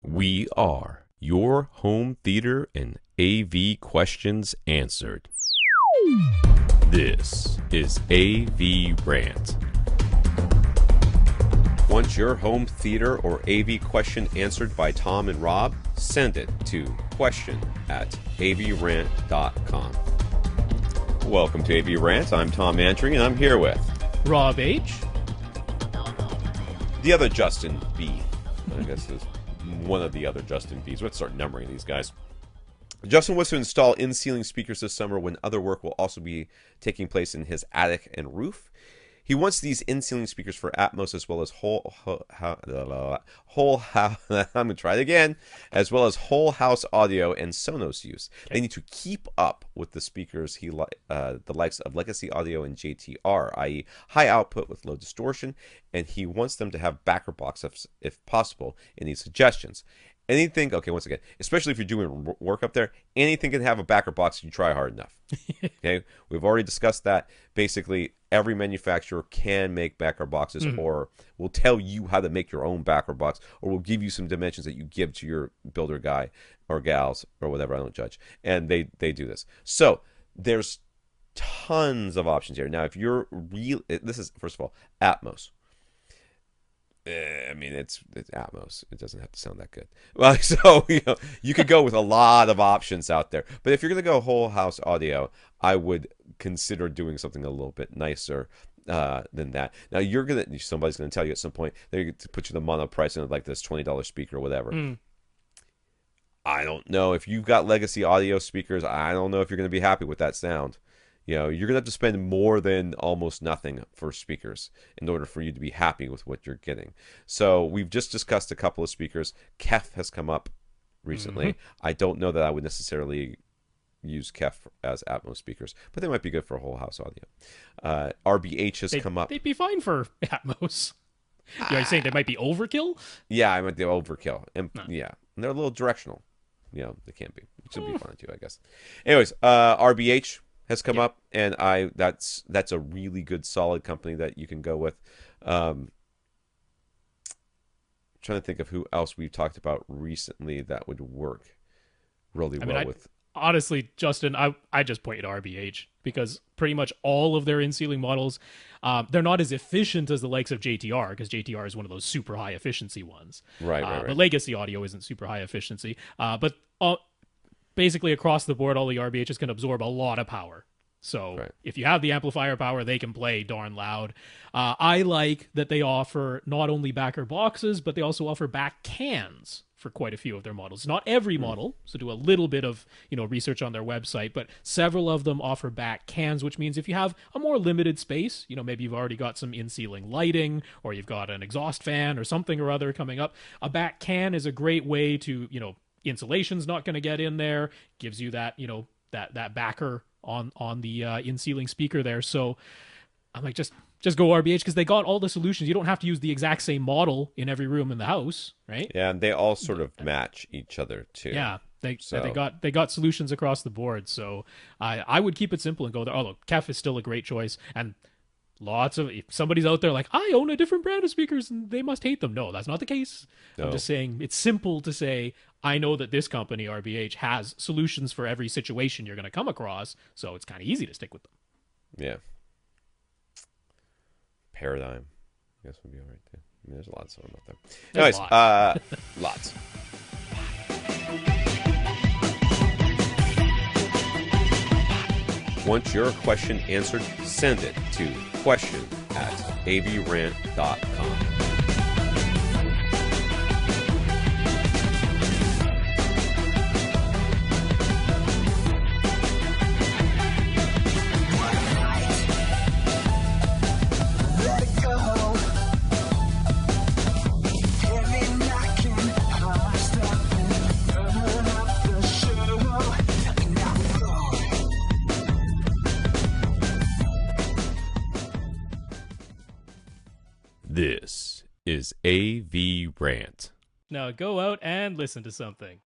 We are your home theater and AV questions answered. This is AVRant. Want your home theater or AV question answered by Tom and Rob? Send it to question@avrant.com. Welcome to AVRant. I'm Tom Andry, and I'm here with Rob H. the other Justin B. I guess there's one of the other Justin B's. Let's start numbering these guys. Justin wants to install in-ceiling speakers this summer when other work will also be taking place in his attic and roof. He wants these in-ceiling speakers for Atmos as well as whole house. I'm gonna try it again, as well as whole house audio and Sonos use. Okay. They need to keep up with the speakers the likes of Legacy Audio and JTR, i.e., high output with low distortion, and he wants them to have backer box if possible. Any suggestions? Anything, okay, once again, especially if you're doing work up there, anything can have a backer box if you try hard enough. Okay, we've already discussed that. Basically, every manufacturer can make backer boxes or will tell you how to make your own backer box, or will give you some dimensions that you give to your builder guy or gals or whatever, I don't judge. And they do this. So there's tons of options here. Now, if you're this is, first of all, Atmos. I mean, it's Atmos. It doesn't have to sound that good. Well, so you could go with a lot of options out there. But if you're going to go whole house audio, I would consider doing something a little bit nicer than that. Now somebody's gonna tell you at some point they're going to put you the mono price in like this $20 speaker or whatever. I don't know if you've got Legacy Audio speakers. I don't know if you're going to be happy with that sound. You're going to have to spend more than almost nothing for speakers in order for you to be happy with what you're getting. So we've just discussed a couple of speakers. Kef has come up recently. I don't know that I would necessarily use Kef as Atmos speakers, but they might be good for whole house audio. RBH has come up. They'd be fine for Atmos. You're saying they might be overkill? Yeah, I might be overkill. And yeah, and they're a little directional. They can be. Which would be fun too, I guess. Anyways, RBH has come up, and that's a really good solid company that you can go with. Trying to think of who else we've talked about recently that would work really well with. Honestly, Justin, I just point to RBH because pretty much all of their in-ceiling models, they're not as efficient as the likes of JTR, because JTR is one of those super high efficiency ones. Right. But Legacy Audio isn't super high efficiency. But basically across the board, all the RBHs can absorb a lot of power. So if you have the amplifier power, they can play darn loud. I like that they offer not only backer boxes, but they also offer back cans for quite a few of their models. Not every model, so do a little bit of research on their website, but several of them offer back cans, which means if you have a more limited space, maybe you've already got some in-ceiling lighting, or you've got an exhaust fan or something or other coming up, a back can is a great way to, insulation's not going to get in there, gives you that, that backer on the in-ceiling speaker there. So I'm like, just go RBH, because they got all the solutions. You don't have to use the exact same model in every room in the house, right? Yeah, and they all sort of match each other too. Yeah, they got solutions across the board. So I would keep it simple and go there. Oh, look, Kef is still a great choice, and if somebody's out there like, I own a different brand of speakers and they must hate them. No, that's not the case. No. I'm just saying it's simple to say, I know that this company, RBH, has solutions for every situation you're going to come across, so it's kind of easy to stick with them. Yeah. Paradigm, I guess would be all right too. I mean, there's a lot of stuff out there. Anyways, lots. Want your question answered? Send it to question@avrant.com. This is AVRant. Now go out and listen to something.